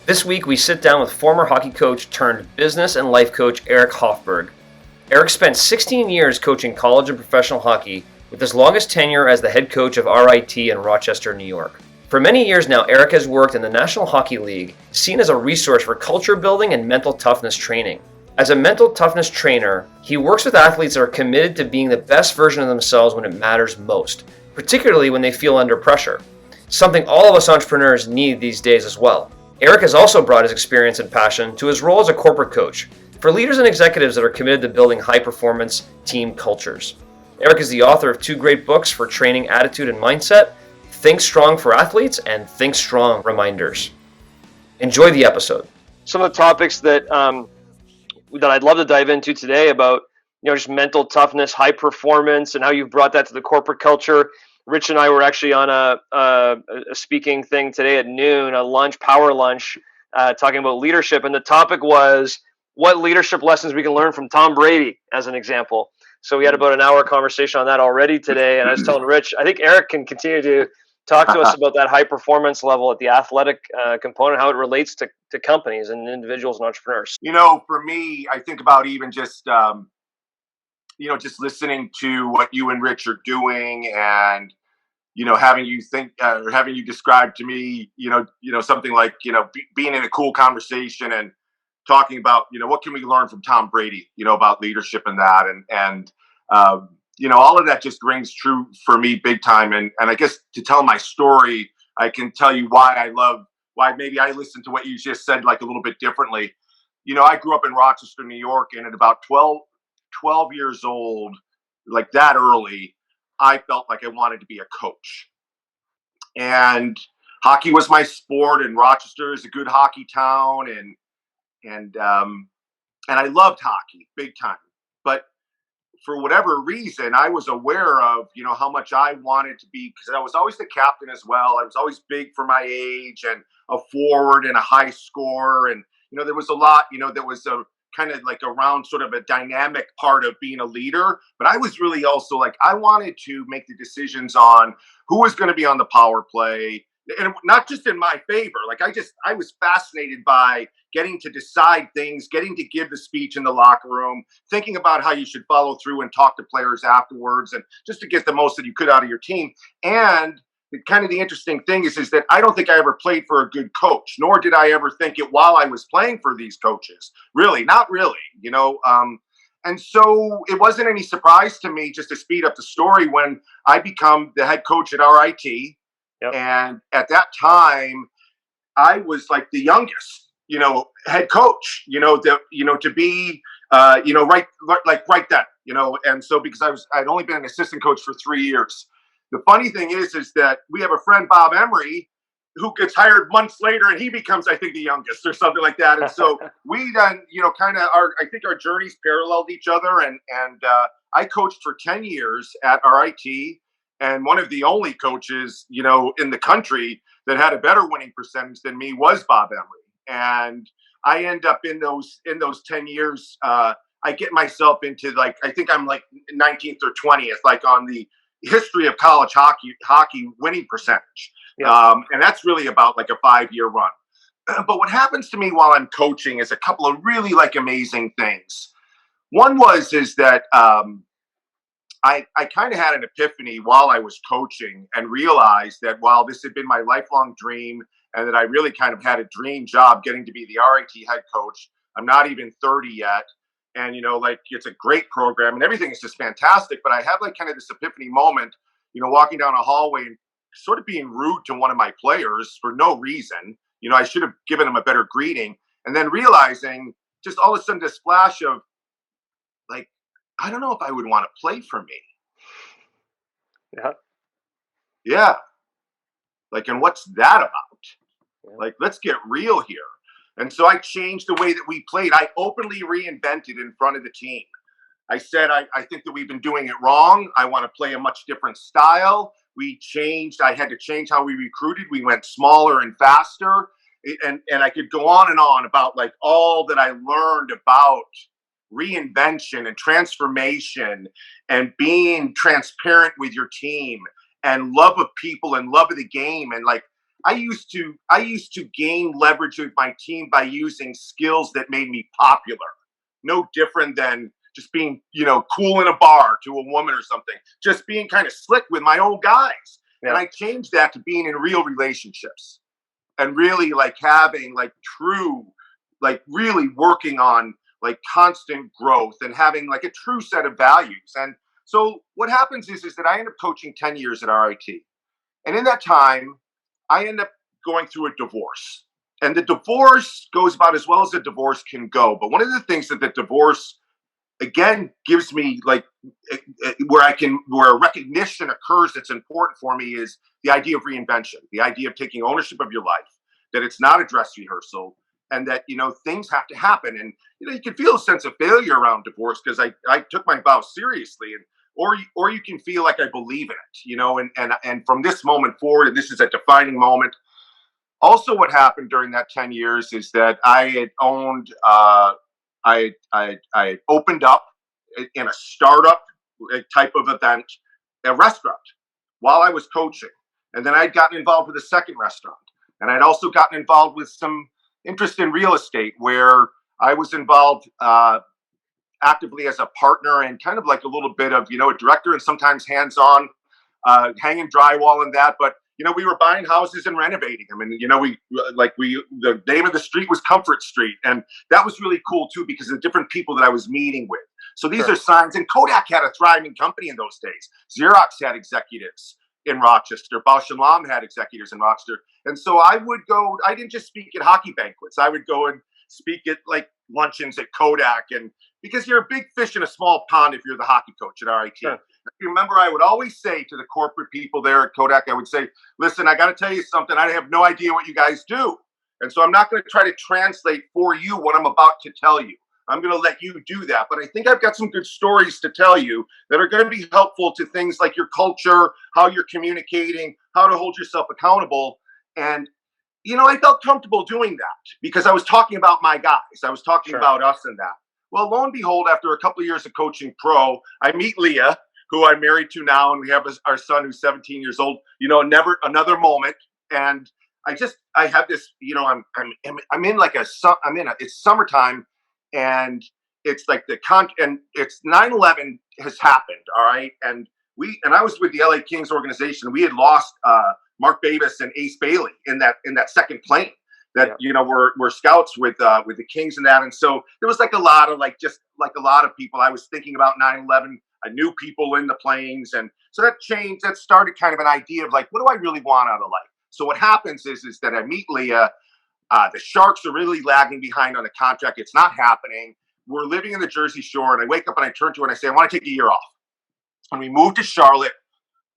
This week, we sit down with former hockey coach turned business and life coach Eric Hoffberg. Eric spent 16 years coaching college and professional hockey, with his longest tenure as the head coach of RIT in Rochester, New York. For many years now, Eric has worked in the National Hockey League, seen as a resource for culture building and mental toughness training. As a mental toughness trainer, he works with athletes that are committed to being the best version of themselves when it matters most, particularly when they feel under pressure, something all of us entrepreneurs need these days as well. Eric has also brought his experience and passion to his role as a corporate coach for leaders and executives that are committed to building high-performance team cultures. Eric is the author of 2 great books for training attitude and mindset, Think Strong for Athletes and Think Strong Reminders. Enjoy the episode. Some of the topics that I'd love to dive into today about, just mental toughness, high performance, and how you've brought that to the corporate culture. Rich and I were actually on a speaking thing today at noon, power lunch, talking about leadership. And the topic was what leadership lessons we can learn from Tom Brady, as an example. So we had about an hour conversation on that already today. And I was telling Rich, I think Eric can continue to talk to us about that high performance level at the athletic component, how it relates to companies and individuals and entrepreneurs. For me, I think about even just listening to what you and Rich are doing, and having you describe to me, something like being in a cool conversation and talking about what can we learn from Tom Brady, about leadership and that, and all of that just rings true for me big time. And I guess to tell my story, I can tell you why maybe I listened to what you just said like a little bit differently. I grew up in Rochester, New York, and at about 12 years old, like that early, I felt like I wanted to be a coach. And hockey was my sport, and Rochester is a good hockey town, and I loved hockey big time. But for whatever reason, I was aware of, how much I wanted to be, because I was always the captain as well. I was always big for my age and a forward and a high scorer. And, there was a lot, that was a kind of like around sort of a dynamic part of being a leader. But I was really also like, I wanted to make the decisions on who was going to be on the power play, and not just in my favor. Like I was fascinated by getting to decide things, getting to give the speech in the locker room, thinking about how you should follow through and talk to players afterwards, and just to get the most that you could out of your team. And the interesting thing is that I don't think I ever played for a good coach, nor did I ever think it while I was playing for these coaches. Really, not really, And so it wasn't any surprise to me, just to speed up the story, when I become the head coach at RIT. Yep. And at that time, I was like the youngest, head coach, to be, right then, and so because I'd only been an assistant coach for 3 years. The funny thing is that we have a friend, Bob Emery, who gets hired months later, and he becomes, I think, the youngest or something like that. And so we then, I think our journeys paralleled each other. And I coached for 10 years at RIT, and one of the only coaches, in the country that had a better winning percentage than me was Bob Emery. And I end up in those 10 years, I get myself into I think I'm like 19th or 20th, like on the history of college hockey winning percentage. Yeah. And that's really about like a 5-year run. But what happens to me while I'm coaching is a couple of really amazing things. One is that I kind of had an epiphany while I was coaching, and realized that while this had been my lifelong dream, and that I really kind of had a dream job getting to be the RIT head coach, I'm not even 30 yet. And, it's a great program and everything is just fantastic. But I had kind of this epiphany moment, walking down a hallway and sort of being rude to one of my players for no reason. I should have given him a better greeting. And then realizing just all of a sudden this flash of I don't know if I would want to play for me. Yeah. Yeah. And what's that about? Yeah. Let's get real here. And so I changed the way that we played. I openly reinvented in front of the team. I said, I think that we've been doing it wrong. I want to play a much different style. I had to change how we recruited. We went smaller and faster. And I could go on and on about all that I learned about reinvention and transformation and being transparent with your team and love of people and love of the game. And I used to gain leverage with my team by using skills that made me popular. No different than just being, cool in a bar to a woman or something. Just being kind of slick with my old guys. Yeah. And I changed that to being in real relationships and really like having like true, like really working on like constant growth and having like a true set of values. And so what happens is that I end up coaching 10 years at RIT. And in that time, I end up going through a divorce. And the divorce goes about as well as a divorce can go. But one of the things that the divorce again gives me like where recognition occurs that's important for me is the idea of reinvention, the idea of taking ownership of your life, that it's not a dress rehearsal, and that things have to happen. And you can feel a sense of failure around divorce because I took my vows seriously, and or you can feel like I believe in it, and from this moment forward, and this is a defining moment. Also, what happened during that 10 years is that I had owned I opened up in a startup type of event, a restaurant, while I was coaching. And then I'd gotten involved with a second restaurant. And I'd also gotten involved with some interest in real estate where I was involved actively as a partner and kind of like a little bit of, a director and sometimes hands-on, hanging drywall and that. But we were buying houses and renovating them. And, the name of the street was Comfort Street. And that was really cool too, because of the different people that I was meeting with. So these are signs, and Kodak had a thriving company in those days. Xerox had executives in Rochester. Bausch and Lomb had executives in Rochester. And so I would go, I didn't just speak at hockey banquets. I would go and speak at like luncheons at Kodak. And because you're a big fish in a small pond if you're the hockey coach at RIT. Sure. You remember, I would always say to the corporate people there at Kodak, I would say, listen, I got to tell you something. I have no idea what you guys do. And so I'm not going to try to translate for you what I'm about to tell you. I'm going to let you do that. But I think I've got some good stories to tell you that are going to be helpful to things like your culture, how you're communicating, how to hold yourself accountable. And, I felt comfortable doing that because I was talking about my guys. I was talking about us and that. Well, lo and behold, after a couple of years of coaching pro, I meet Leah, who I'm married to now, and we have our son who's 17 years old. Never another moment. And I have this. I'm in like it's summertime, and it's like and it's 9/11 has happened. All right, and I was with the LA Kings organization. We had lost Mark Davis and Ace Bailey in that second plane. That were scouts with the Kings and that, and so there was like a lot of a lot of people. I was thinking about 9/11. I knew people in the planes, and so that changed. That started kind of an idea of like, what do I really want out of life? So what happens is that I meet Leah. The Sharks are really lagging behind on the contract. It's not happening. We're living in the Jersey Shore, and I wake up and I turn to her and I say, I want to take a year off. And we moved to Charlotte,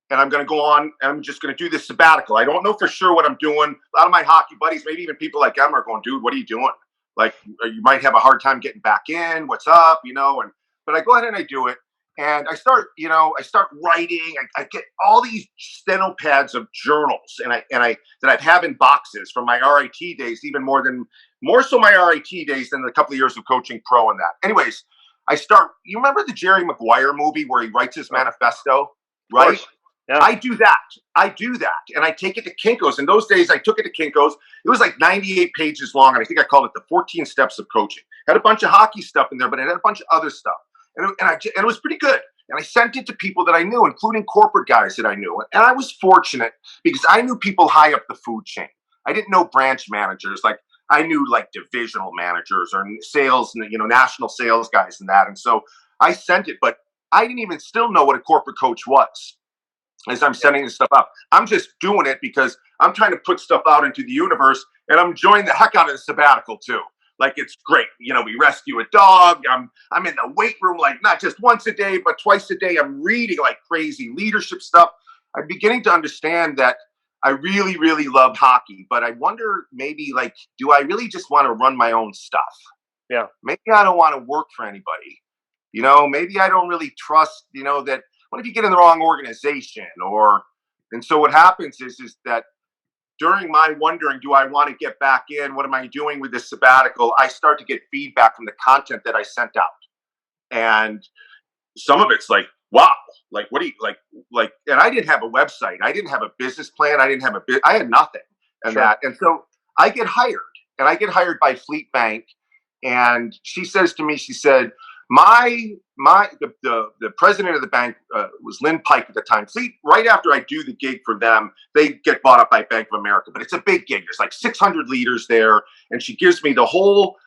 and I'm going to go on, and I'm just going to do this sabbatical. I don't know for sure what I'm doing. A lot of my hockey buddies, maybe even people like Emma, are going, dude, what are you doing? Like, you might have a hard time getting back in. What's up? But I go ahead and I do it. And I start writing. I get all these steno pads of journals, and I that I've had in boxes from my RIT days, even more so my RIT days than the couple of years of coaching pro and that. Anyways, you remember the Jerry Maguire movie where he writes his manifesto, right? Yeah. I do that. And I take it to Kinko's. In those days, I took it to Kinko's. It was like 98 pages long. And I think I called it the 14 steps of coaching. Had a bunch of hockey stuff in there, but it had a bunch of other stuff. And it was pretty good. And I sent it to people that I knew, including corporate guys that I knew. And I was fortunate because I knew people high up the food chain. I didn't know branch managers. Like I knew like divisional managers or sales, national sales guys and that. And so I sent it, but I didn't even still know what a corporate coach was as I'm sending this stuff out. I'm just doing it because I'm trying to put stuff out into the universe, and I'm enjoying the heck out of the sabbatical too. Like, it's great. We rescue a dog. I'm in the weight room, like not just once a day, but twice a day. I'm reading like crazy leadership stuff. I'm beginning to understand that I really, really love hockey, but I wonder maybe like, do I really just want to run my own stuff? Yeah. Maybe I don't want to work for anybody. Maybe I don't really trust, that what if you get in the wrong organization and so what happens is that during my wondering, do I want to get back in? What am I doing with this sabbatical? I start to get feedback from the content that I sent out. And some of it's like, wow, like, what do you like, and I didn't have a website. I didn't have a business plan. I had nothing. and Sure. that. And so I get hired by Fleet Bank. And she says to me, she said, the president of the bank was Lynn Pike at the time. Fleet, right after I do the gig for them, they get bought up by Bank of America, but it's a big gig. There's like 600 leaders there, and she gives me the whole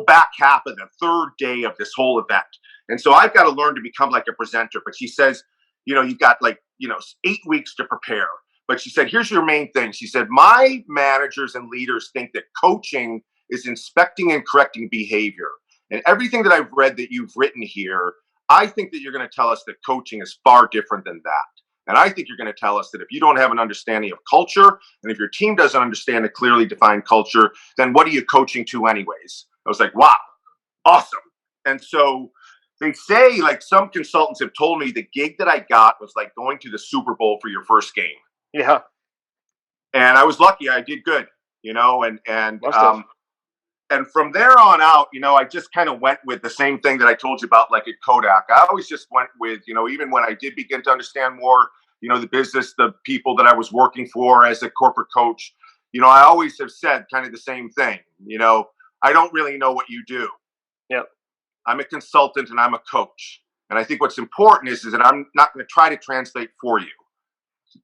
back half of the third day of this whole event. And so I've got to learn to become like a presenter. But she says, you've got 8 weeks to prepare. But she said, here's your main thing. She said, my managers and leaders think that coaching is inspecting and correcting behavior. And everything that I've read that you've written here, I think that you're going to tell us that coaching is far different than that. And I think you're going to tell us that if you don't have an understanding of culture, and if your team doesn't understand a clearly defined culture, then what are you coaching to anyways? I was like, wow, awesome. And so they say, like, some consultants have told me the gig that I got was like going to the Super Bowl for your first game. Yeah. And I was lucky. I did good, and from there on out, I just kind of went with the same thing that I told you about, like at Kodak. I always just went with, even when I did begin to understand more, the business, the people that I was working for as a corporate coach, I always have said kind of the same thing. I don't really know what you do. Yep. I'm a consultant and I'm a coach. And I think what's important is that I'm not going to try to translate for you.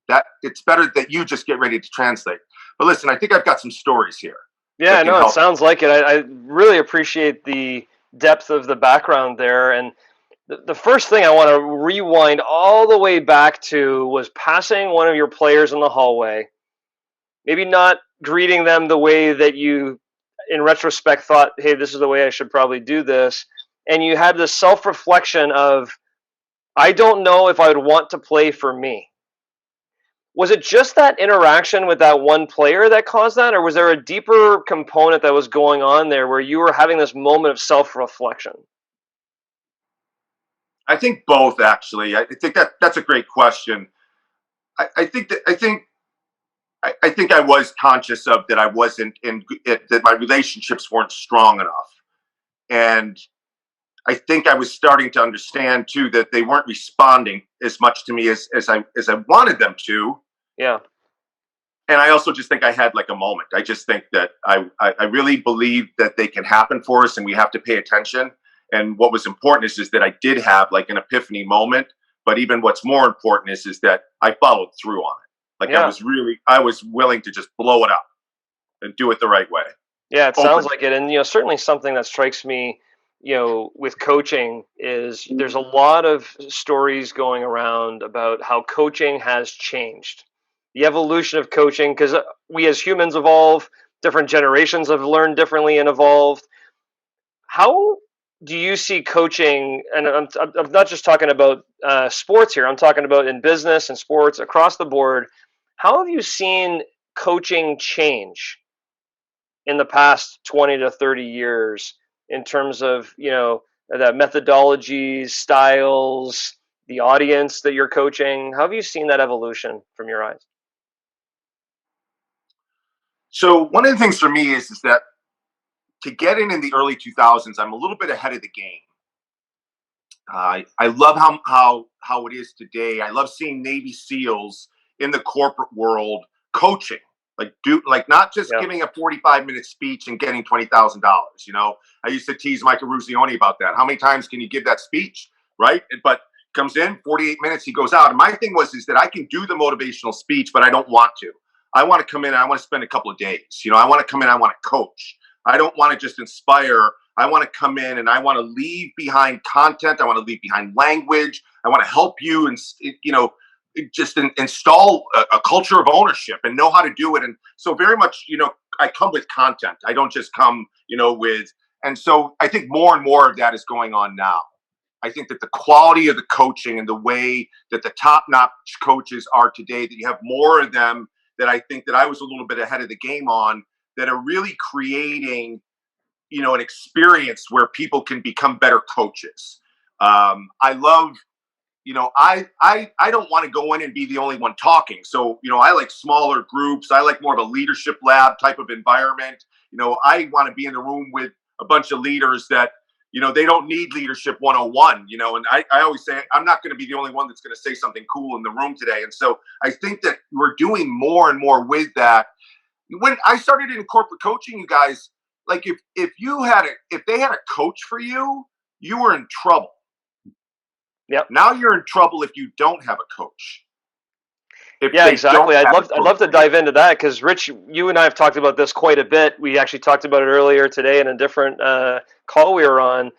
That it's better that you just get ready to translate. But listen, I think I've got some stories here. Yeah, no, it sounds like it. I really appreciate the depth of the background there. And the first thing I want to rewind all the way back to was passing one of your players in the hallway, maybe not greeting them the way that you, in retrospect, thought, hey, this is the way I should probably do this. And you had this self-reflection of, I don't know if I would want to play for me. Was it just that interaction with that one player that caused that, or was there a deeper component that was going on there where you were having this moment of self-reflection? I think both, actually. I think that's a great question. I think I was conscious of that I wasn't that my relationships weren't strong enough, and I think I was starting to understand too that they weren't responding as much to me as I wanted them to. Yeah. And I also just think I had like a moment. I just think that I really believe that they can happen for us and we have to pay attention. And what was important is that I did have like an epiphany moment. But even what's more important is that I followed through on it. Like, yeah. I was willing to just blow it up and do it the right way. Yeah, it sounds like it. And, certainly something that strikes me, with coaching is there's a lot of stories going around about how coaching has changed. The evolution of coaching, because we as humans evolve, different generations have learned differently and evolved. How do you see coaching, and I'm not just talking about sports here, I'm talking about in business and sports across the board, how have you seen coaching change in the past 20 to 30 years in terms of, the methodologies, styles, the audience that you're coaching? How have you seen that evolution from your eyes? So one of the things for me is that to get in the early 2000s, I'm a little bit ahead of the game. I love how it is today. I love seeing Navy SEALs in the corporate world coaching, like not just giving a 45-minute speech and getting $20,000. I used to tease Mike Ruzioni about that. How many times can you give that speech, right? But comes in 48 minutes, he goes out. And my thing is that I can do the motivational speech, but I don't want to. I want to come in and I want to spend a couple of days. I want to come in, I want to coach. I don't want to just inspire. I want to come in and I want to leave behind content. I want to leave behind language. I want to help you and, just install a culture of ownership and know how to do it. And so very much, I come with content. I don't just come, and so I think more and more of that is going on now. I think that the quality of the coaching and the way that the top-notch coaches are today, that you have more of them that I think that I was a little bit ahead of the game on, that are really creating, an experience where people can become better coaches. I love, I don't want to go in and be the only one talking. So, I like smaller groups. I like more of a leadership lab type of environment. I want to be in the room with a bunch of leaders that, they don't need leadership 101, and I always say, I'm not going to be the only one that's going to say something cool in the room today. And so I think that we're doing more and more with that. when I started in corporate coaching, you guys, like if they had a coach for you, you were in trouble. Yep. Now you're in trouble if you don't have a coach. Yeah, exactly. I'd love to dive into that because Rich, you and I have talked about this quite a bit. We actually talked about it earlier today in a different call we were on,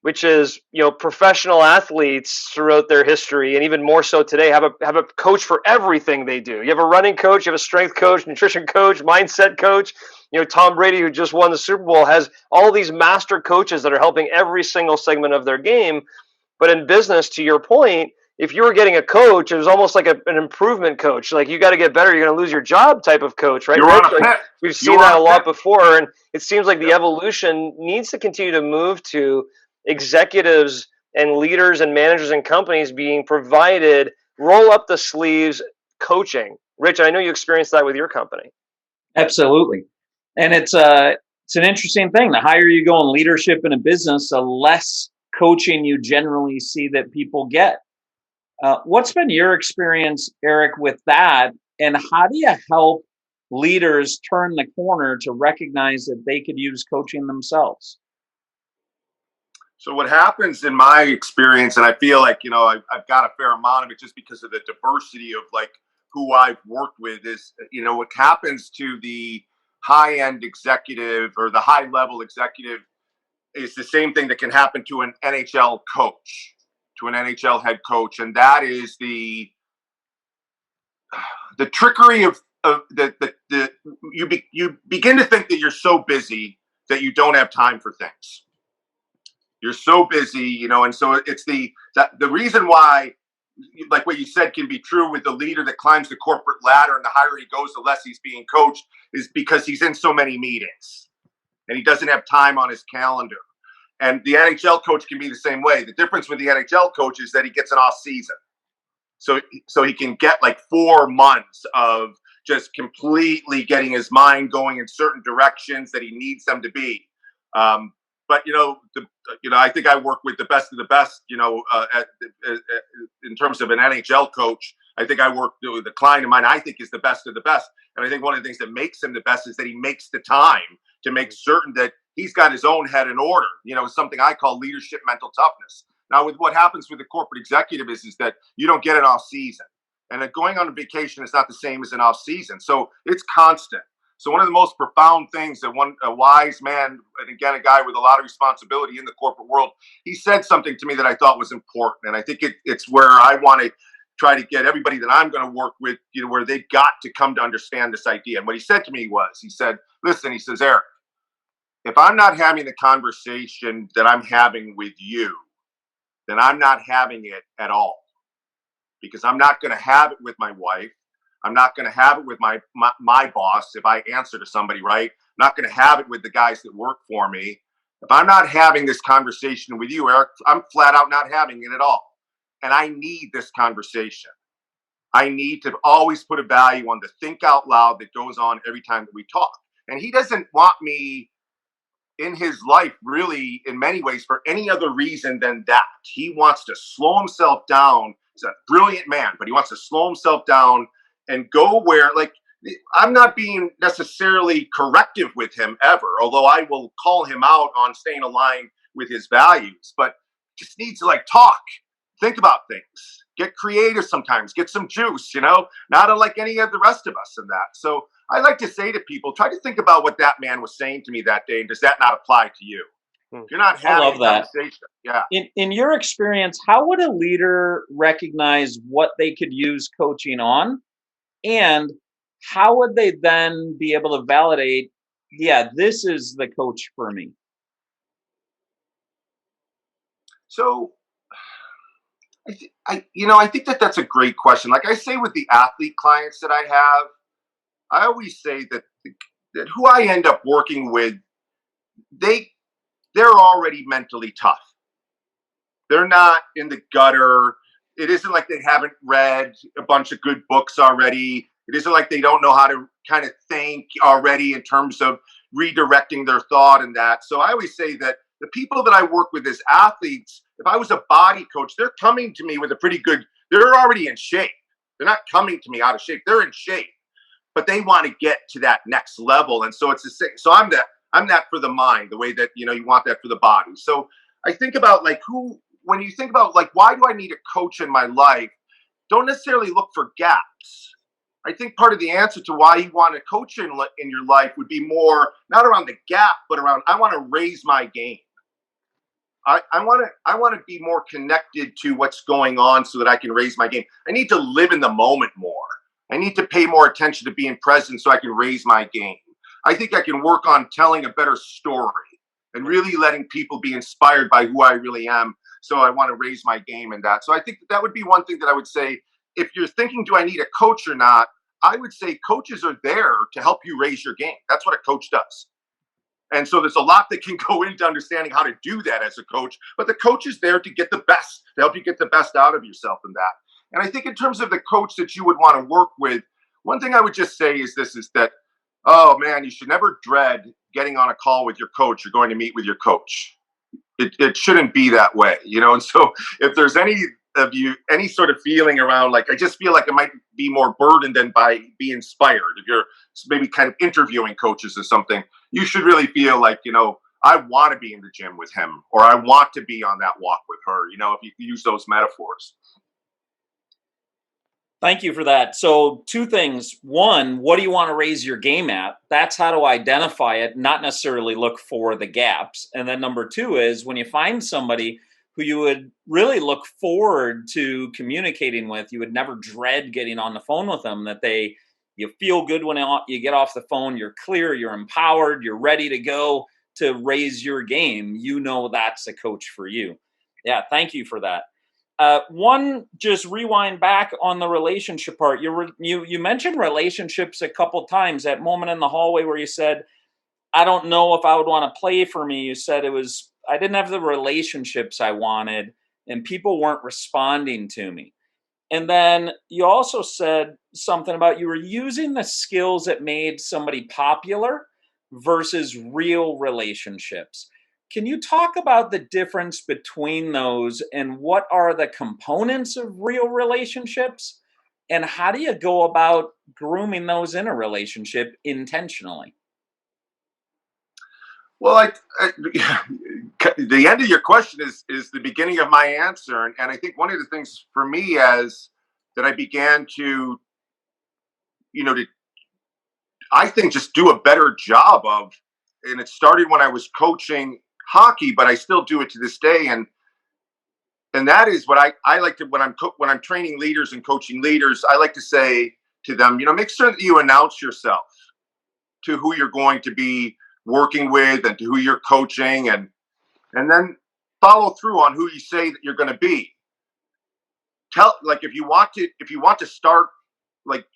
which is, professional athletes throughout their history, and even more so today, have a coach for everything they do. You have a running coach, you have a strength coach, nutrition coach, mindset coach. Tom Brady, who just won the Super Bowl, has all these master coaches that are helping every single segment of their game. But in business, to your point, if you were getting a coach, it was almost like an improvement coach. Like, you got to get better, you're going to lose your job type of coach, right? You're on a pit. We've seen that a lot before, and it seems like the evolution needs to continue to move to executives and leaders and managers and companies being provided roll up the sleeves coaching. Rich, I know you experienced that with your company. Absolutely. And it's an interesting thing. The higher you go in leadership in a business, the less coaching you generally see that people get. What's been your experience, Eric, with that? And how do you help leaders turn the corner to recognize that they could use coaching themselves? So what happens in my experience, and I feel like, I've got a fair amount of it just because of the diversity of like who I've worked with, is, what happens to the high-end executive or the high-level executive is the same thing that can happen to an NHL coach, to an NHL head coach. And that is the trickery of you begin to think that you're so busy that you don't have time for things. You're so busy, and so it's the reason why, like what you said, can be true with the leader that climbs the corporate ladder, and the higher he goes, the less he's being coached, is because he's in so many meetings and he doesn't have time on his calendar. And the NHL coach can be the same way. The difference with the NHL coach is that he gets an off season. So he can get like 4 months of just completely getting his mind going in certain directions that he needs them to be. But I think I work with the best of the best. In terms of an NHL coach, I think I work with a client of mine I think is the best of the best. And I think one of the things that makes him the best is that he makes the time to make certain that he's got his own head in order. Something I call leadership mental toughness. Now, with what happens with the corporate executive is that you don't get an off season, and that going on a vacation is not the same as an off season. So it's constant. So one of the most profound things that a wise man, and again, a guy with a lot of responsibility in the corporate world, he said something to me that I thought was important. And I think it's where I want to try to get everybody that I'm going to work with, where they've got to come to understand this idea. And what he said to me was, he said, listen, he says, Eric, if I'm not having the conversation that I'm having with you, then I'm not having it at all. Because I'm not going to have it with my wife. I'm not going to have it with my boss if I answer to somebody, right? I'm not going to have it with the guys that work for me. If I'm not having this conversation with you, Eric, I'm flat out not having it at all. And I need this conversation. I need to always put a value on the think out loud that goes on every time that we talk. And he doesn't want me in his life, really, in many ways, for any other reason than that. He wants to slow himself down. He's a brilliant man, but he wants to slow himself down and go where, like, I'm not being necessarily corrective with him ever, although I will call him out on staying aligned with his values, but just needs to talk, think about things, get creative sometimes, get some juice, not unlike any of the rest of us in that. So I like to say to people, try to think about what that man was saying to me that day, and does that not apply to you? If you're not having a conversation. Yeah. In your experience, how would a leader recognize what they could use coaching on? And how would they then be able to validate, yeah, this is the coach for me? So I think that's a great question. Like I say with the athlete clients that I have, I always say that who I end up working with, they're already mentally tough. They're not in the gutter. It isn't like they haven't read a bunch of good books already. It isn't like they don't know how to kind of think already in terms of redirecting their thought and that. So I always say that the people that I work with as athletes, if I was a body coach, they're coming to me with they're already in shape. They're not coming to me out of shape. They're in shape. but they want to get to that next level. And so it's the same. So I'm that for the mind, the way that, you want that for the body. So I think about when you think about why do I need a coach in my life? Don't necessarily look for gaps. I think part of the answer to why you want a coach in your life would be more not around the gap, but around I want to raise my game. I want to be more connected to what's going on so that I can raise my game. I need to live in the moment more. I need to pay more attention to being present so I can raise my game. I think I can work on telling a better story and really letting people be inspired by who I really am. So I want to raise my game in that. So I think that would be one thing that I would say. If you're thinking, do I need a coach or not? I would say coaches are there to help you raise your game. That's what a coach does. And so there's a lot that can go into understanding how to do that as a coach, but the coach is there to get the best, to help you get the best out of yourself in that. And I think in terms of the coach that you would want to work with, one thing I would just say is that, oh man, you should never dread getting on a call with your coach or going to meet with your coach. It shouldn't be that way, And so if there's any sort of feeling around, I just feel like it might be more burdened than by be inspired. If you're maybe kind of interviewing coaches or something, you should really feel like, I want to be in the gym with him, or I want to be on that walk with her, if you use those metaphors. Thank you for that. So 2 things. One, what do you want to raise your game at? That's how to identify it, not necessarily look for the gaps. And then number 2 is when you find somebody who you would really look forward to communicating with, you would never dread getting on the phone with them, that you feel good when you get off the phone, you're clear, you're empowered, you're ready to go to raise your game. That's a coach for you. Yeah, thank you for that. One, just rewind back on the relationship part. You mentioned relationships a couple times. That moment in the hallway where you said, I don't know if I would want to play for me. You said I didn't have the relationships I wanted and people weren't responding to me. And then you also said something about you were using the skills that made somebody popular versus real relationships. Can you talk about the difference between those and what are the components of real relationships? And how do you go about grooming those in a relationship intentionally? Well, the end of your question is the beginning of my answer. And I think one of the things for me as that I began to, I think just do a better job of, and it started when I was coaching hockey, but I still do it to this day. And that is what I like to, when I'm training leaders and coaching leaders, I like to say to them, make sure that you announce yourself to who you're going to be working with and to who you're coaching, and then follow through on who you say that you're going to be. If you want to start,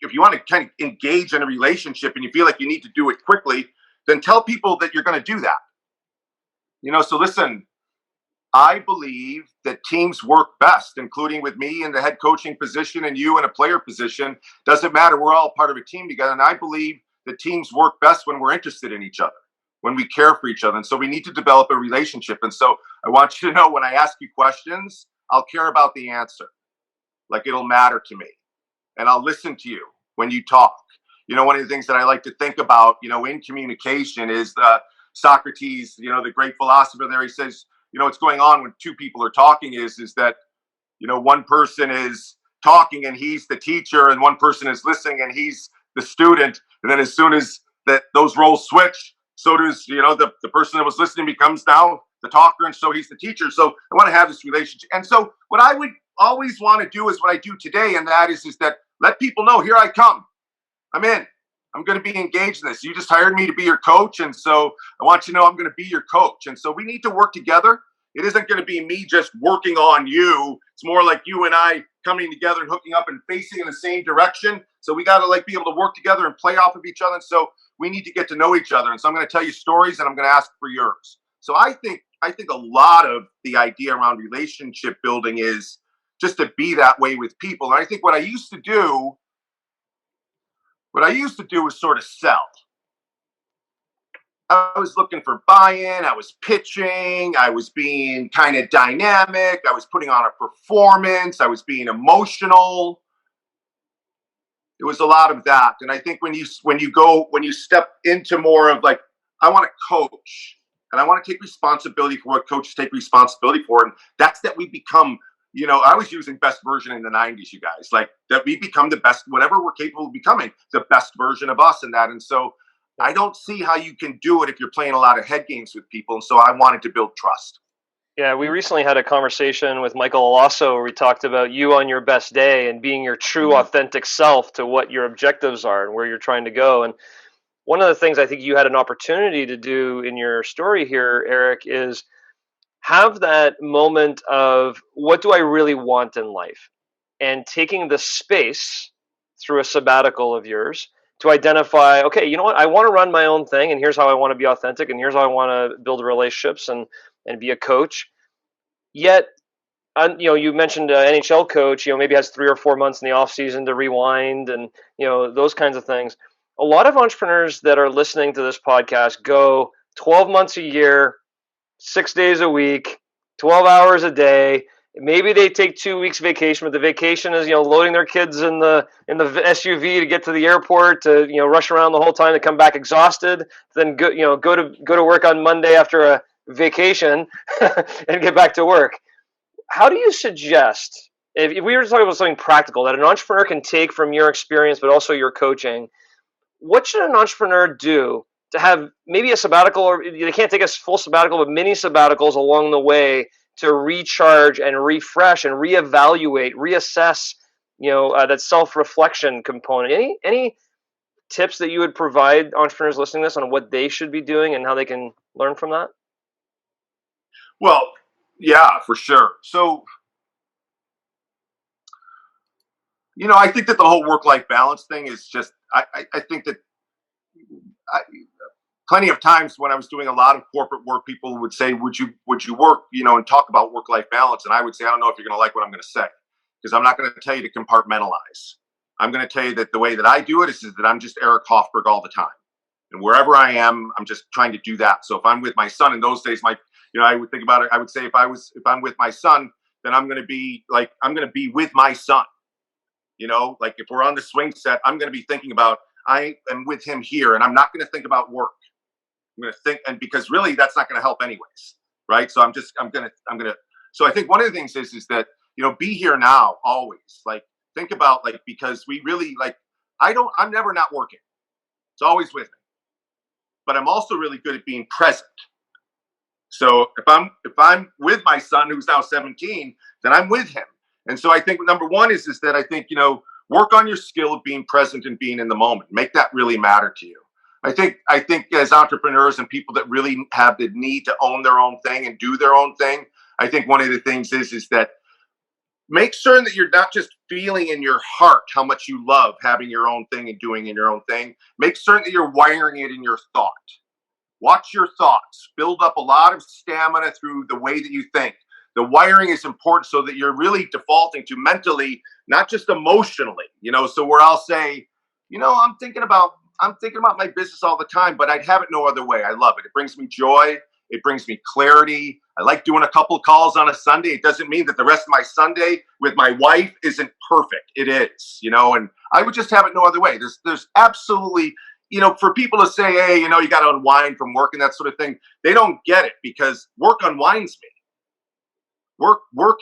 if you want to kind of engage in a relationship and you feel like you need to do it quickly, then tell people that you're going to do that. So listen, I believe that teams work best, including with me in the head coaching position and you in a player position. Doesn't matter. We're all part of a team together. And I believe that teams work best when we're interested in each other, when we care for each other. And so we need to develop a relationship. And so I want you to know, when I ask you questions, I'll care about the answer. It'll matter to me. And I'll listen to you when you talk. One of the things that I like to think about, in communication is Socrates, the great philosopher there. He says, what's going on when 2 people are talking is that, one person is talking and he's the teacher, and one person is listening and he's the student. And then as soon as those roles switch, so does, the person that was listening becomes now the talker, and so he's the teacher. So I want to have this relationship. And so what I would always want to do is what I do today, and that is that let people know, here I come. I'm in. I'm going to be engaged in this. You just hired me to be your coach, and so I want you to know I'm going to be your coach. And so we need to work together. It isn't going to be me just working on you. It's more like you and I coming together and hooking up and facing in the same direction. So we got to be able to work together and play off of each other. And so we need to get to know each other. And so I'm going to tell you stories, and I'm going to ask for yours. So I think a lot of the idea around relationship building is just to be that way with people. And I think what I used to do was sort of sell. I was looking for buy-in. I was pitching. I was being kind of dynamic. I was putting on a performance. I was being emotional. It was a lot of that. And I think when you step into more of like, I want to coach and I want to take responsibility for what coaches take responsibility for. And that's that we become, I was using best version in the 90s, you guys, like that we become the best, whatever we're capable of becoming, the best version of us in that. And so I don't see how you can do it if you're playing a lot of head games with people. And so I wanted to build trust. Yeah, we recently had a conversation with Michael Alasso where we talked about you on your best day and being your true, authentic self to what your objectives are and where you're trying to go. And one of the things I think you had an opportunity to do in your story here, Eric, is have that moment of what do I really want in life? And taking the space through a sabbatical of yours to identify, okay, you know what? I want to run my own thing, and here's how I want to be authentic, and here's how I want to build relationships and be a coach. Yet, you mentioned NHL coach, maybe has 3 or 4 months in the off season to rewind and, those kinds of things. A lot of entrepreneurs that are listening to this podcast go 12 months a year, 6 days a week, 12 hours a day. Maybe they take 2 weeks vacation, but the vacation is, loading their kids in the SUV to get to the airport, to, rush around the whole time, to come back exhausted, then go to work on Monday after a vacation and get back to work. How do you suggest, if we were to talk about something practical that an entrepreneur can take from your experience, but also your coaching, what should an entrepreneur do to have maybe a sabbatical, or they can't take a full sabbatical, but mini sabbaticals along the way to recharge and refresh and reevaluate, reassess, that self-reflection component? Any tips that you would provide entrepreneurs listening to this on what they should be doing and how they can learn from that? Well, yeah, for sure. So, I think that the whole work-life balance thing is just, I think that plenty of times when I was doing a lot of corporate work, people would say, would you work, and talk about work-life balance? And I would say, I don't know if you're going to like what I'm going to say, because I'm not going to tell you to compartmentalize. I'm going to tell you that the way that I do it is that I'm just Eric Hoffberg all the time. And wherever I am, I'm just trying to do that. So if I'm with my son in those days, I would think about it. I would say if I'm with my son, then I'm going to be with my son. Like if we're on the swing set, I'm going to be thinking about, I am with him here, and I'm not going to think about work. I'm going to think, and because really that's not going to help anyways. Right. So so I think one of the things is that, be here now always, like think about, like, because we really, like, I'm never not working. It's always with me, but I'm also really good at being present. So if I'm with my son, who's now 17, then I'm with him. And so I think number one is that I think, work on your skill of being present and being in the moment. Make that really matter to you. I think as entrepreneurs and people that really have the need to own their own thing and do their own thing, I think one of the things is that make sure that you're not just feeling in your heart how much you love having your own thing and doing in your own thing. Make certain that you're wiring it in your thought. Watch your thoughts. Build up a lot of stamina through the way that you think. The wiring is important so that you're really defaulting to mentally, not just emotionally. So where I'll say, I'm thinking about my business all the time, but I'd have it no other way. I love it. It brings me joy. It brings me clarity. I like doing a couple of calls on a Sunday. It doesn't mean that the rest of my Sunday with my wife isn't perfect. It is, and I would just have it no other way. There's absolutely, for people to say, hey, you got to unwind from work and that sort of thing, they don't get it, because work unwinds me. Work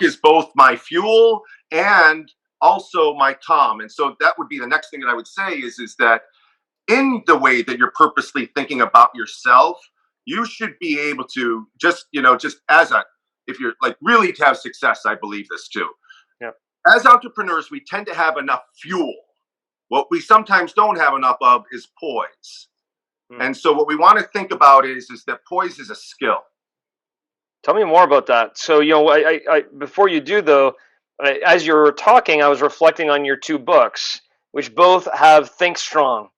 is both my fuel and also my calm. And so that would be the next thing that I would say is that in the way that you're purposely thinking about yourself, you should be able to just if you're like really to have success, I believe this too. Yeah. As entrepreneurs, we tend to have enough fuel. What we sometimes don't have enough of is poise. And so what we want to think about is that poise is a skill. Tell me more about that. So, I before you do though, as you were talking, I was reflecting on your 2 books, which both have Think Strong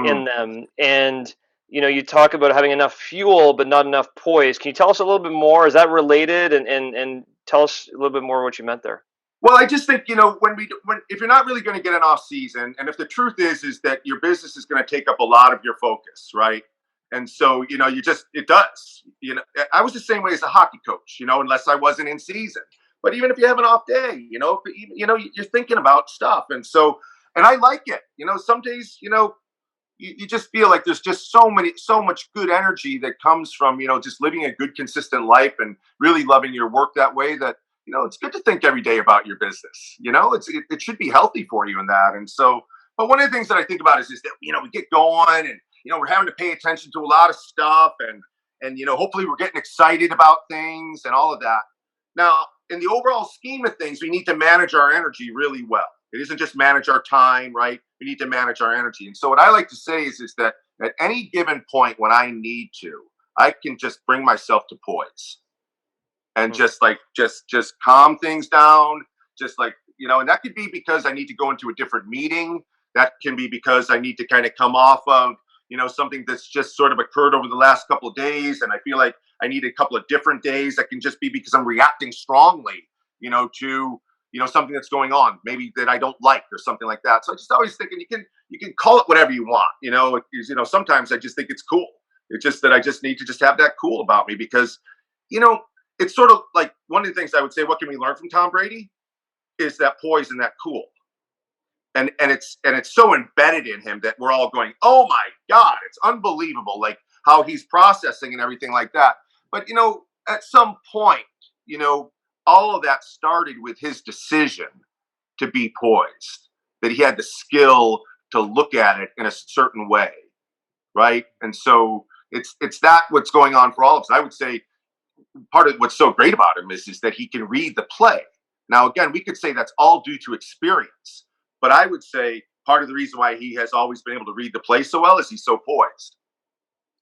in them. And, you talk about having enough fuel, but not enough poise. Can you tell us a little bit more? Is that related? And tell us a little bit more what you meant there. Well, I just think, if you're not really going to get an off season, and if the truth is that your business is going to take up a lot of your focus, right? And so, it does. I was the same way as a hockey coach, unless I wasn't in season. But even if you have an off day, you're thinking about stuff. And so And I like it. Some days, you just feel like there's just so much good energy that comes from, just living a good, consistent life and really loving your work that way, that, it's good to think every day about your business. It should be healthy for you in that. And so, but one of the things that I think about is that, we get going and, we're having to pay attention to a lot of stuff, and, hopefully we're getting excited about things and all of that. Now, in the overall scheme of things, we need to manage our energy really well. It isn't just manage our time, right? We need to manage our energy. And so what I like to say is that at any given point when I need to, I can just bring myself to poise and just calm things down, and that could be because I need to go into a different meeting. That can be because I need to kind of come off of, something that's just sort of occurred over the last couple of days. And I feel like I need a couple of different days. That can just be because I'm reacting strongly, to, something that's going on, maybe that I don't like or something like that. So I just always thinking you can call it whatever you want, sometimes I just think it's cool. It's just that I just need to just have that cool about me because, it's sort of like one of the things I would say, what can we learn from Tom Brady is that poise and that cool. And it's so embedded in him that we're all going, oh my God, it's unbelievable, like how he's processing and everything like that. But, at some point, all of that started with his decision to be poised, that he had the skill to look at it in a certain way, right? And so it's that what's going on for all of us. I would say part of what's so great about him is that he can read the play. Now, again, we could say that's all due to experience, but I would say part of the reason why he has always been able to read the play so well is he's so poised.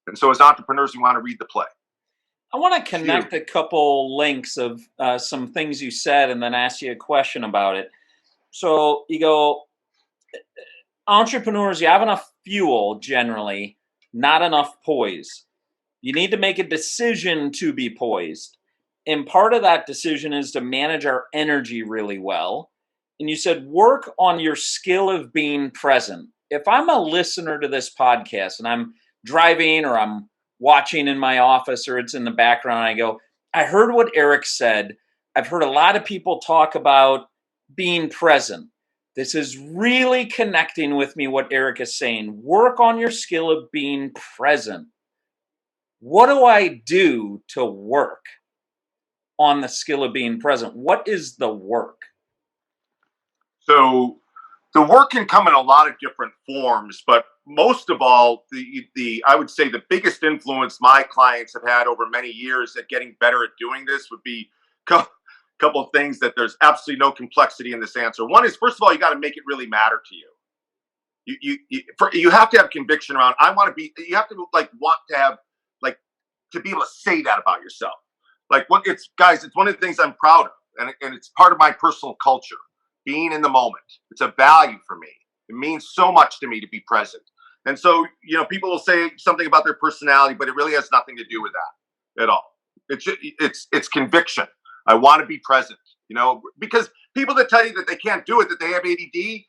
And so as entrepreneurs, we want to read the play. I want to connect a couple links of some things you said and then ask you a question about it. So you go, entrepreneurs, you have enough fuel generally, not enough poise. You need to make a decision to be poised. And part of that decision is to manage our energy really well. And you said, work on your skill of being present. If I'm a listener to this podcast and I'm driving or I'm watching in my office or it's in the background, I go, I heard what Eric said. I've heard a lot of people talk about being present. This is really connecting with me, what Eric is saying. Work on your skill of being present. What do I do to work on the skill of being present? What is the work? So the work can come in a lot of different forms, but most of all, I would say the biggest influence my clients have had over many years at getting better at doing this would be a couple of things that there's absolutely no complexity in this answer. One is, first of all, you got to make it really matter to you. You have to have conviction around, you have to want to have, to be able to say that about yourself. It's one of the things I'm proud of, and it's part of my personal culture. Being in the moment. It's a value for me. It means so much to me to be present. And so, people will say something about their personality, but it really has nothing to do with that at all. It's conviction. I want to be present, because people that tell you that they can't do it, that they have ADD,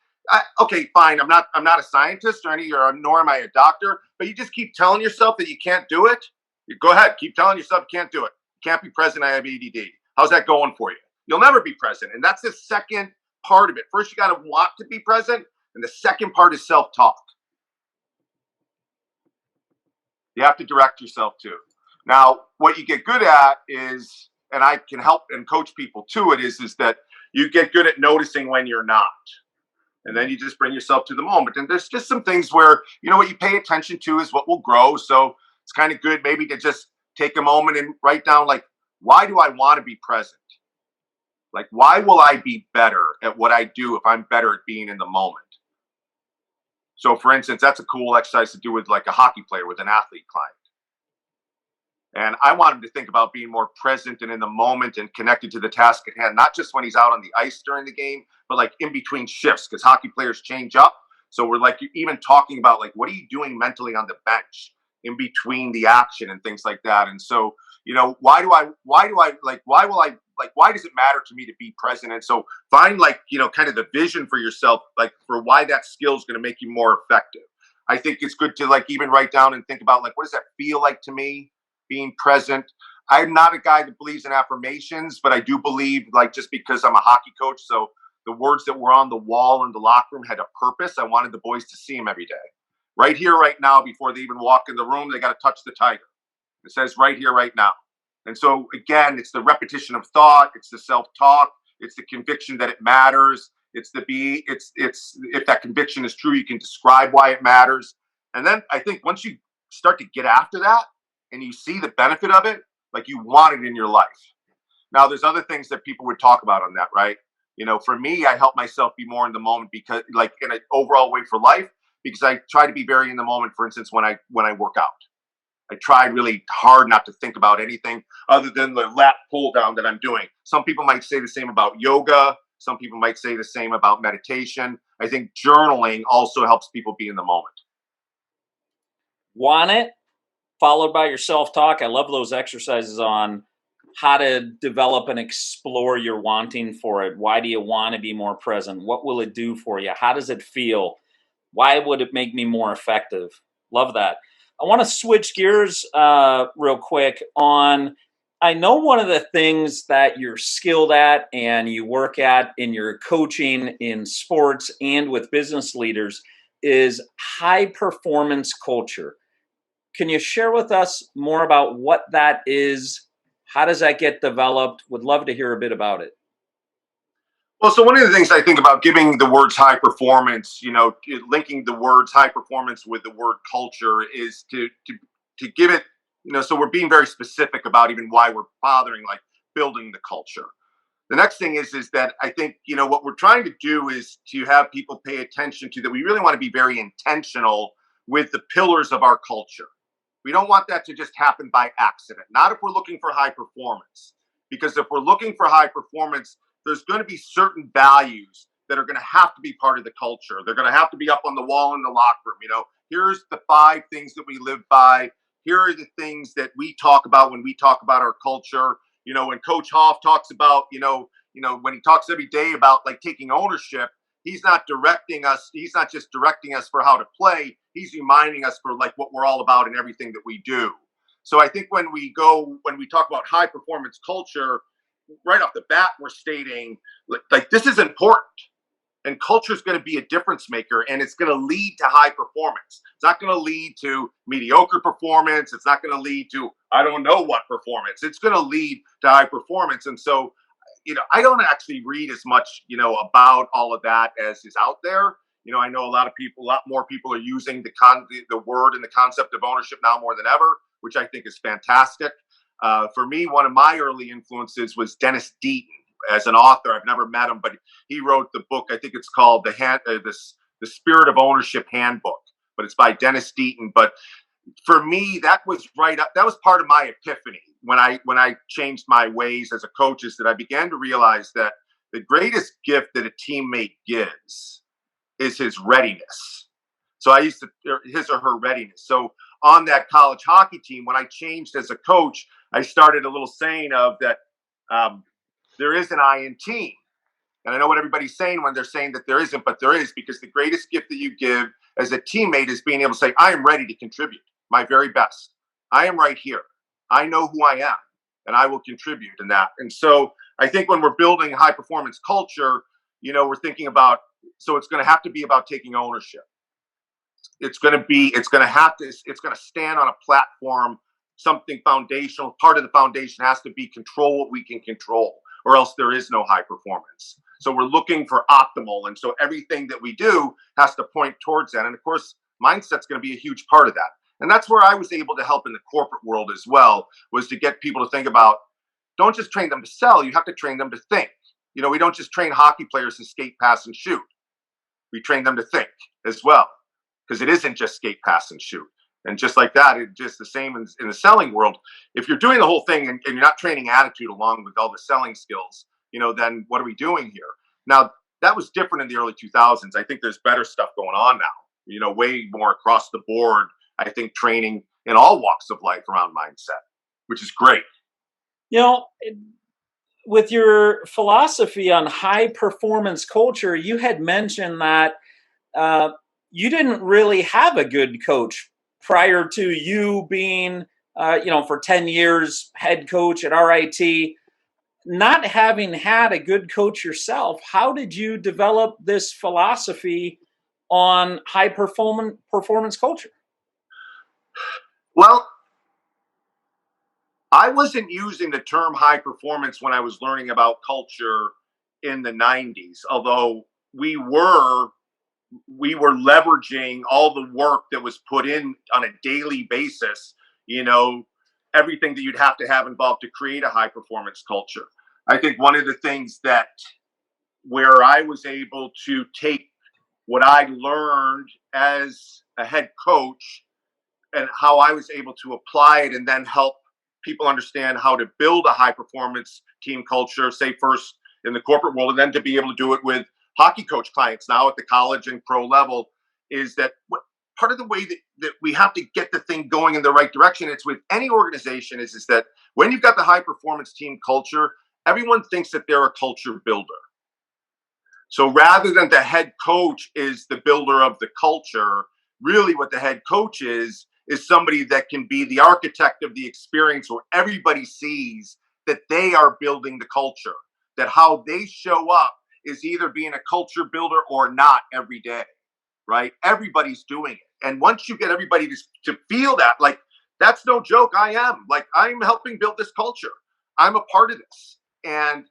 okay, fine. I'm not a scientist nor am I a doctor, but you just keep telling yourself that you can't do it. You go ahead, keep telling yourself you can't do it. You can't be present. I have ADD. How's that going for you? You'll never be present. And that's the second part of it. First, you got to want to be present, and the second part is self-talk. You have to direct yourself to. Now, what you get good at is, and I can help and coach people to it, is that you get good at noticing when you're not. And then you just bring yourself to the moment. And there's just some things where, what you pay attention to is what will grow. So it's kind of good maybe to just take a moment and write down, why do I want to be present? Why will I be better at what I do if I'm better at being in the moment? So, for instance, that's a cool exercise to do with a hockey player, with an athlete client. And I want him to think about being more present and in the moment and connected to the task at hand, not just when he's out on the ice during the game, but in between shifts, because hockey players change up. So we're even talking about what are you doing mentally on the bench in between the action and things like that. And so, why does it matter to me to be present? And so find kind of the vision for yourself, for why that skill is going to make you more effective. I think it's good to even write down and think about what does that feel like to me, being present. I'm not a guy that believes in affirmations, but I do believe just because I'm a hockey coach, so the words that were on the wall in the locker room had a purpose. I wanted the boys to see them every day. Right here, right now, before they even walk in the room, they got to touch the tiger. It says right here, right now. And so again, it's the repetition of thought, it's the self-talk, it's the conviction that it matters. It's if that conviction is true, you can describe why it matters. And then I think once you start to get after that and you see the benefit of it, like you want it in your life. Now, there's other things that people would talk about on that, right? For me, I help myself be more in the moment because, like, in an overall way for life, because I try to be very in the moment. For instance, when I work out, I try really hard not to think about anything other than the lat pull down that I'm doing. Some people might say the same about yoga. Some people might say the same about meditation. I think journaling also helps people be in the moment. Want it, followed by your self-talk. I love those exercises on how to develop and explore your wanting for it. Why do you want to be more present? What will it do for you? How does it feel? Why would it make me more effective? Love that. I want to switch gears real quick on, I know one of the things that you're skilled at and you work at in your coaching in sports and with business leaders is high performance culture. Can you share with us more about what that is? How does that get developed? Would love to hear a bit about it. Well, so one of the things I think about giving the words high performance, linking the words high performance with the word culture is to give it, so we're being very specific about even why we're bothering, like building the culture. The next thing is that I think, what we're trying to do is to have people pay attention to that. We really want to be very intentional with the pillars of our culture. We don't want that to just happen by accident, not if we're looking for high performance. Because if we're looking for high performance, there's going to be certain values that are going to have to be part of the culture. They're going to have to be up on the wall in the locker room. Here's the 5 things that we live by. Here are the things that we talk about when we talk about our culture. When Coach Hoff talks about, when he talks every day about like taking ownership, he's not directing us. He's not just directing us for how to play. He's reminding us for like what we're all about in everything that we do. So I think when we talk about high performance culture, right off the bat, we're stating like this is important, and culture is going to be a difference maker, and it's going to lead to high performance. It's not going to lead to mediocre performance. It's not going to lead to I don't know what performance. It's going to lead to high performance. And so, I don't actually read as much, about all of that as is out there. I know a lot more people are using the word and the concept of ownership now more than ever, which I think is fantastic. For me, one of my early influences was Dennis Deaton as an author. I've never met him, but he wrote the book. I think it's called the Spirit of Ownership Handbook, but it's by Dennis Deaton. But for me, that was that was part of my epiphany when I changed my ways as a coach, is that I began to realize that the greatest gift that a teammate gives is his readiness. So his or her readiness. So on that college hockey team, when I changed as a coach, I started a little saying of that there is an I in team. And I know what everybody's saying when they're saying that there isn't, but there is, because the greatest gift that you give as a teammate is being able to say, I am ready to contribute my very best. I am right here. I know who I am, and I will contribute in that. And so I think when we're building high performance culture, we're thinking about, so it's going to have to be about taking ownership. It's going to stand on a platform, something foundational. Part of the foundation has to be control what we can control, or else there is no high performance. So we're looking for optimal. And so everything that we do has to point towards that. And of course, mindset's going to be a huge part of that. And that's where I was able to help in the corporate world as well, was to get people to think about, don't just train them to sell, you have to train them to think. We don't just train hockey players to skate, pass, and shoot. We train them to think as well, because it isn't just skate, pass, and shoot. And just like that, it's just the same in the selling world. If you're doing the whole thing and you're not training attitude along with all the selling skills, then what are we doing here? Now, that was different in the early 2000s. I think there's better stuff going on now, way more across the board. I think training in all walks of life around mindset, which is great. With your philosophy on high performance culture, you had mentioned that you didn't really have a good coach prior to you being, for 10 years, head coach at RIT. not having had a good coach yourself, how did you develop this philosophy on high performance culture? Well, I wasn't using the term high performance when I was learning about culture in the 90s, although we were leveraging all the work that was put in on a daily basis, you know, everything that you'd have to have involved to create a high performance culture. I think one of the things that where I was able to take what I learned as a head coach and how I was able to apply it and then help people understand how to build a high performance team culture, say first in the corporate world, and then to be able to do it with hockey coach clients now at the college and pro level, is that part of the way that we have to get the thing going in the right direction, it's with any organization, is that when you've got the high performance team culture, everyone thinks that they're a culture builder. So rather than the head coach is the builder of the culture, really what the head coach is somebody that can be the architect of the experience where everybody sees that they are building the culture, that how they show up is either being a culture builder or not every day, right? Everybody's doing it. And once you get everybody to feel that, like, that's no joke. I'm helping build this culture. I'm a part of this. And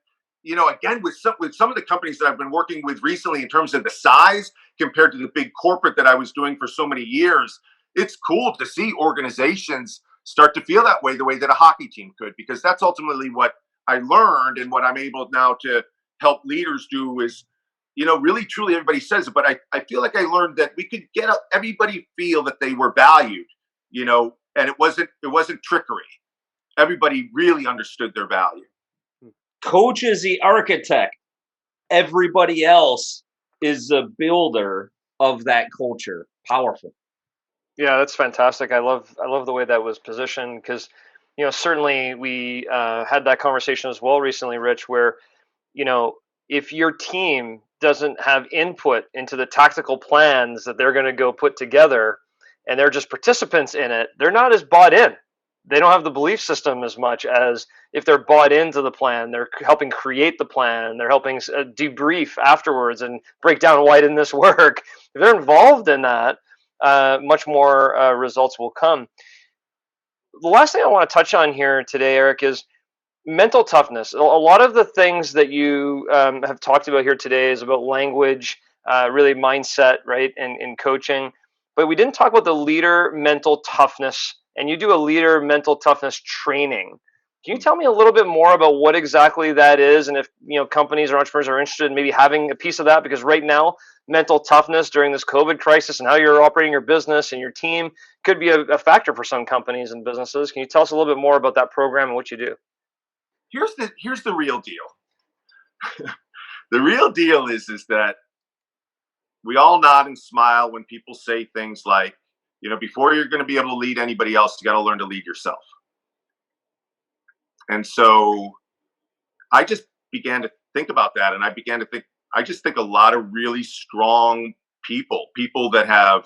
again, with some of the companies that I've been working with recently in terms of the size compared to the big corporate that I was doing for so many years, it's cool to see organizations start to feel that way, the way that a hockey team could, because that's ultimately what I learned and what I'm able now to help leaders do is, really truly everybody says it, but I feel like I learned that we could get everybody feel that they were valued, and it wasn't trickery. Everybody really understood their value. Coach is the architect. Everybody else is the builder of that culture. Powerful. Yeah, that's fantastic. I love the way that was positioned because, certainly we had that conversation as well recently, Rich, where, if your team doesn't have input into the tactical plans that they're going to go put together and they're just participants in it, they're not as bought in. They don't have the belief system as much as if they're bought into the plan, they're helping create the plan, they're helping debrief afterwards and break down why didn't this work. If they're involved in that, much more results will come. The last thing I want to touch on here today, Eric, is mental toughness. A lot of the things that you have talked about here today is about language, really mindset, right, and in coaching. But we didn't talk about the leader mental toughness, and you do a leader mental toughness training. Can you tell me a little bit more about what exactly that is, and if companies or entrepreneurs are interested in maybe having a piece of that? Because right now, mental toughness during this COVID crisis and how you're operating your business and your team could be a factor for some companies and businesses. Can you tell us a little bit more about that program and what you do? Here's the real deal. The real deal is that we all nod and smile when people say things like, before you're going to be able to lead anybody else, you got to learn to lead yourself. And so I just began to think about that, and I just think a lot of really strong people that have,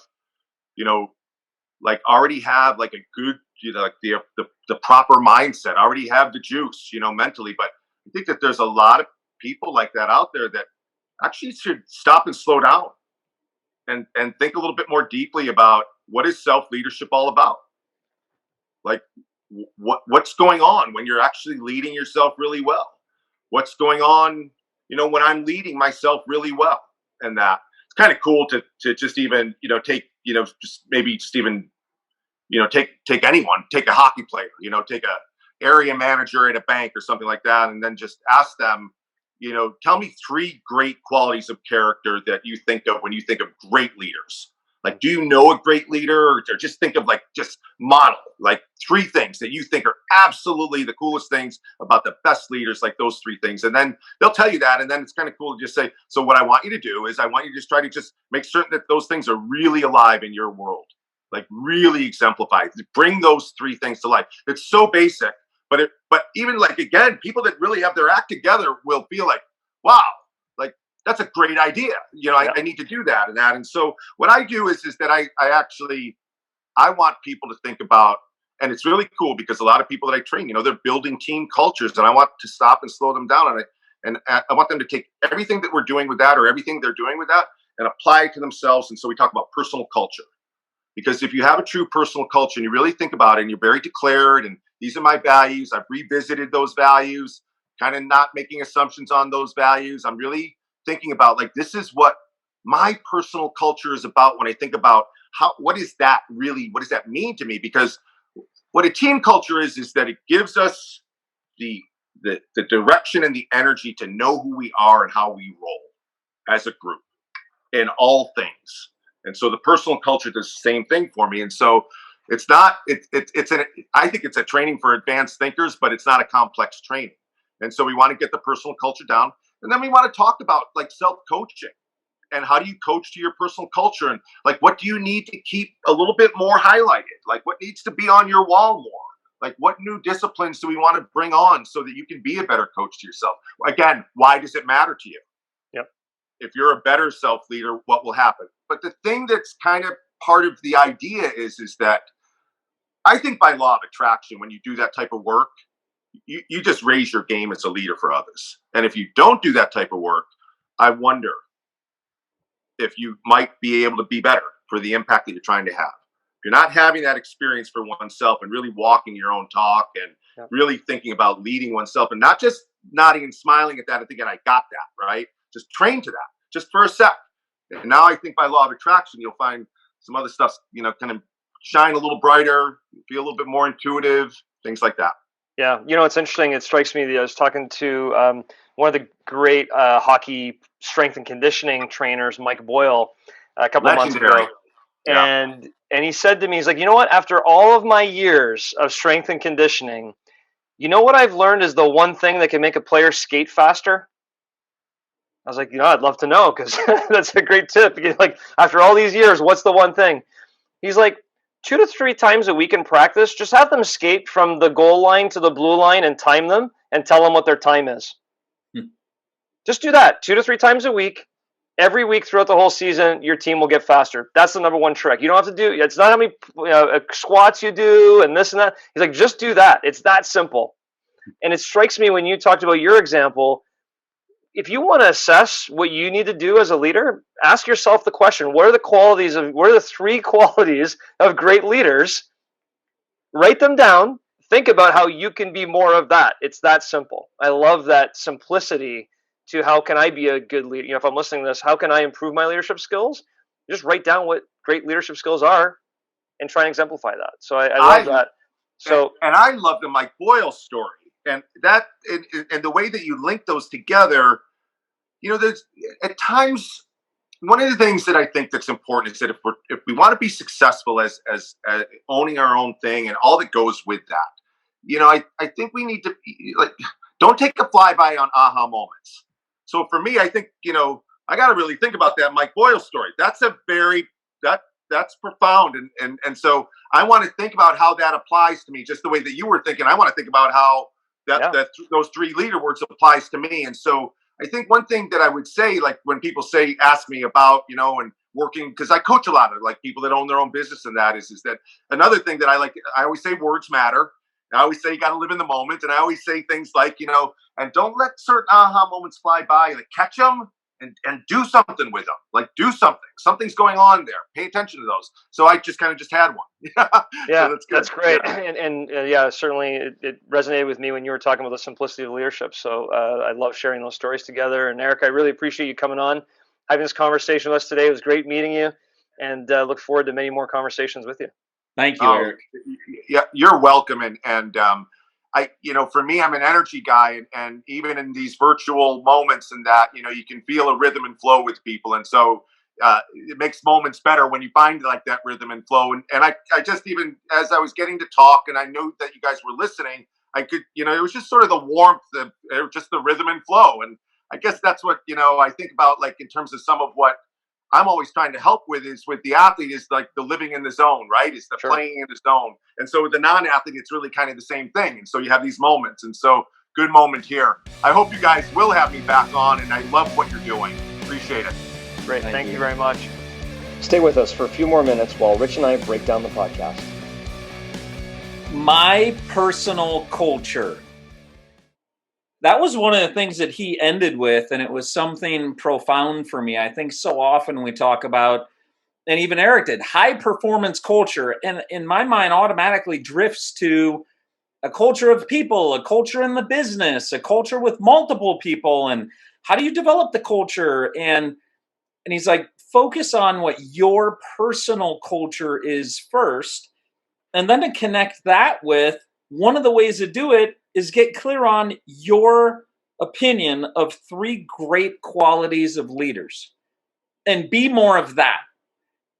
like already have like a good, like the proper mindset, already have the juice, mentally. But I think that there's a lot of people like that out there that actually should stop and slow down and think a little bit more deeply about what is self-leadership all about. Like what's going on when you're actually leading yourself really well? What's going on, when I'm leading myself really well? And that it's kind of cool to just even, take, just even, take anyone, take a hockey player, take a area manager at a bank or something like that. And then just ask them, tell me 3 great qualities of character that you think of when you think of great leaders. Like, do you know a great leader, or just think of just model, 3 things that you think are absolutely the coolest things about the best leaders, like those 3 things. And then they'll tell you that. And then it's kind of cool to just say, so what I want you to do is I want you to just try to just make certain that those things are really alive in your world, like really exemplified. Bring those 3 things to life. It's so basic, but even again, people that really have their act together will feel like, wow, that's a great idea. I need to do that and that. And so what I do is that I want people to think about And it's really cool because a lot of people that I train, they're building team cultures, and I want to stop and slow them down on it. And I want them to take everything that we're doing with that, or everything they're doing with that, and apply it to themselves. And so we talk about personal culture. Because if you have a true personal culture and you really think about it and you're very declared and these are my values, I've revisited those values, kind of not making assumptions on those values. I'm really thinking about, like, this is what my personal culture is about when I think about what does that mean to me? Because what a team culture is that it gives us the direction and the energy to know who we are and how we roll as a group in all things. And so the personal culture does the same thing for me. And so I think it's a training for advanced thinkers, but it's not a complex training. And so we want to get the personal culture down. And then we want to talk about, like, self-coaching and how do you coach to your personal culture, and, like, what do you need to keep a little bit more highlighted? Like, what needs to be on your wall more? Like, what new disciplines do we want to bring on so that you can be a better coach to yourself? Again, why does it matter to you? Yep. If you're a better self-leader, what will happen? But the thing that's kind of part of the idea is that I think by law of attraction, when you do that type of work, you just raise your game as a leader for others. And if you don't do that type of work, I wonder if you might be able to be better for the impact that you're trying to have. If you're not having that experience for oneself and really walking your own talk and really thinking about leading oneself and not just nodding and smiling at that and thinking, I got that, right? Just train to that just for a sec. And now I think by law of attraction, you'll find some other stuff, kind of shine a little brighter, feel a little bit more intuitive, things like that. Yeah. It's interesting. It strikes me that I was talking to one of the great hockey strength and conditioning trainers, Mike Boyle, a couple of months ago. Yeah. And he said to me, he's like, you know what? After all of my years of strength and conditioning, you know what I've learned is the one thing that can make a player skate faster? I was like, I'd love to know, because that's a great tip. Like, after all these years, what's the one thing? He's like, 2 to 3 times a week in practice, just have them skate from the goal line to the blue line and time them and tell them what their time is. Just do that 2 to 3 times a week. Every week throughout the whole season, your team will get faster. That's the number one trick. You don't have to do, it's not how many squats you do and this and that. He's like, just do that. It's that simple. And it strikes me when you talked about your example, if you want to assess what you need to do as a leader, ask yourself the question, what are the 3 qualities of great leaders? Write them down. Think about how you can be more of that. It's that simple. I love that simplicity to how can I be a good leader? If I'm listening to this, how can I improve my leadership skills? Just write down what great leadership skills are and try and exemplify that. So I love that. So and I love the Mike Boyle story. And that and the way that you link those together, there's at times, one of the things that I think that's important is that if we want to be successful as owning our own thing and all that goes with that, I think we need to don't take a flyby on aha moments. So for me, I think, I got to really think about that Mike Boyle story. That's that's profound. And so I want to think about how that applies to me, just the way that you were thinking. I want to think about how those 3 leader words applies to me. And so I think one thing that I would say, like when people ask me about, and working, because I coach a lot of people that own their own business, and that is that another thing that I always say words matter. I always say you got to live in the moment. And I always say things like, and don't let certain aha moments fly by. Catch them and do something with them. Do something. Something's going on there. Pay attention to those. So I just had one. Yeah, so that's great. Yeah. And certainly it resonated with me when you were talking about the simplicity of leadership. So I love sharing those stories together. And Eric, I really appreciate you coming on, having this conversation with us today. It was great meeting you, and look forward to many more conversations with you. Thank you, Eric. Yeah, you're welcome. And for me, I'm an energy guy, and even in these virtual moments and that, you can feel a rhythm and flow with people. And so it makes moments better when you find that rhythm and flow. And I just, even as I was getting to talk and I knew that you guys were listening, I could, it was just sort of the warmth, just the rhythm and flow. And I guess that's what, I think about, in terms of some of what I'm always trying to help with the athlete is the living in the zone, right? It's the playing in the zone. And so with the non-athlete, it's really kind of the same thing. And so you have these moments. And so good moment here. I hope you guys will have me back on, and I love what you're doing. Appreciate it. Great. Thank you very much. Stay with us for a few more minutes while Rich and I break down the podcast. My personal culture. That was one of the things that he ended with, and it was something profound for me. I think so often we talk about, and even Eric did, high performance culture, and in my mind automatically drifts to a culture of people, a culture in the business, a culture with multiple people, and how do you develop the culture? And he's like, focus on what your personal culture is first, and then to connect that with one of the ways to do it is get clear on your opinion of 3 great qualities of leaders and be more of that.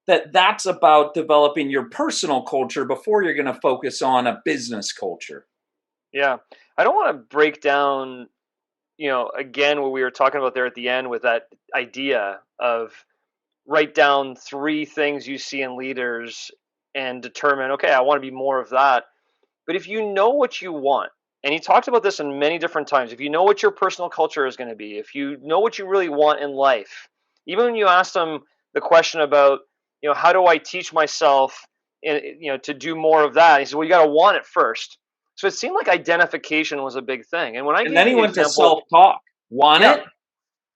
That's about developing your personal culture before you're going to focus on a business culture. Yeah. I don't want to break down, again, what we were talking about there at the end with that idea of write down 3 things you see in leaders and determine, okay, I want to be more of that. But if you know what you want, and he talked about this in many different times, if you know what your personal culture is going to be, if you know what you really want in life, even when you ask them the question about, how do I teach myself, to do more of that? He said, well, you got to want it first. So it seemed like identification was a big thing. And when I And gave then he the went to example, self-talk. Want yeah, it?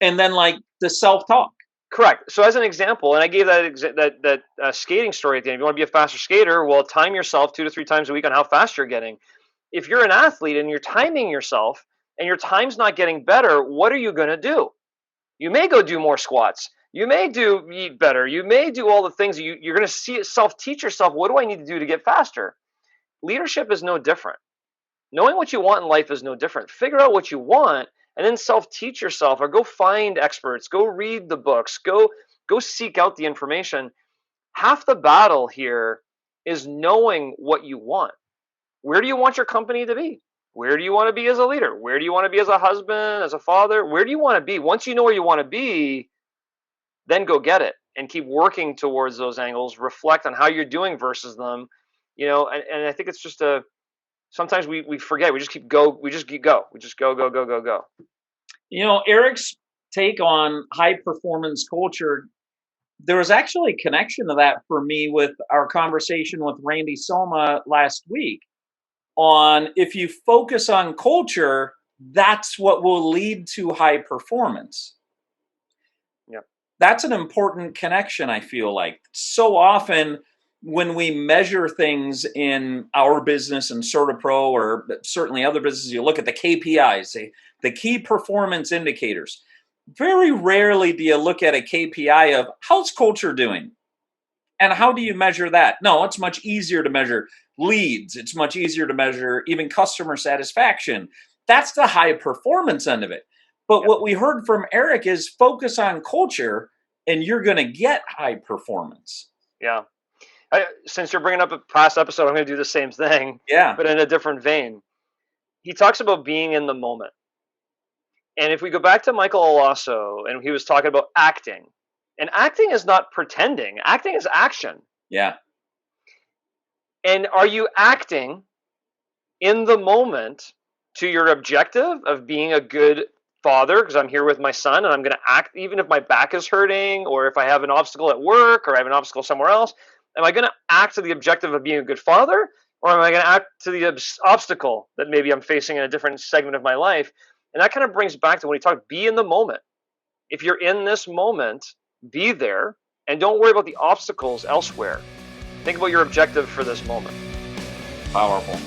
And then like the self-talk. correct. So as an example, and I gave that skating story at the end. If you want to be a faster skater, well, time yourself 2 to 3 times a week on how fast you're getting. If you're an athlete and you're timing yourself and your time's not getting better, what are you going to do? You may go do more squats. You may eat better. You may do all the things you're going to see it teach yourself. What do I need to do to get faster? Leadership is no different. Knowing what you want in life is no different. Figure out what you want and then self-teach yourself, or go find experts, go read the books, go seek out the information. Half the battle here is knowing what you want. Where do you want your company to be? Where do you want to be as a leader? Where do you want to be as a husband, as a father? Where do you want to be? Once you know where you want to be, then go get it and keep working towards those angles. Reflect on how you're doing versus them. And I think it's just sometimes we forget. We just keep go. We just go. We just go, go, go, go, go. Eric's take on high performance culture, there was actually a connection to that for me with our conversation with Randy Soma last week on if you focus on culture, that's what will lead to high performance. Yep. That's an important connection, I feel like. So often when we measure things in our business and CertaPro, or certainly other businesses, you look at the KPIs, the key performance indicators. Very rarely do you look at a KPI of how's culture doing? And how do you measure that? No, it's much easier to measure leads. It's much easier to measure even customer satisfaction. That's the high performance end of it. But what we heard from Eric is focus on culture and you're going to get high performance. Yeah. Since you're bringing up a past episode, I'm going to do the same thing, but in a different vein. He talks about being in the moment. And if we go back to Michael Olaso, and he was talking about acting, and acting is not pretending. Acting is action. Yeah. And are you acting in the moment to your objective of being a good father? Because I'm here with my son, and I'm going to act even if my back is hurting, or if I have an obstacle at work, or I have an obstacle somewhere else. Am I going to act to the objective of being a good father, or am I going to act to the obstacle that maybe I'm facing in a different segment of my life? And that kind of brings back to when we talk, be in the moment. If you're in this moment, be there, and don't worry about the obstacles elsewhere. Think about your objective for this moment. Powerful.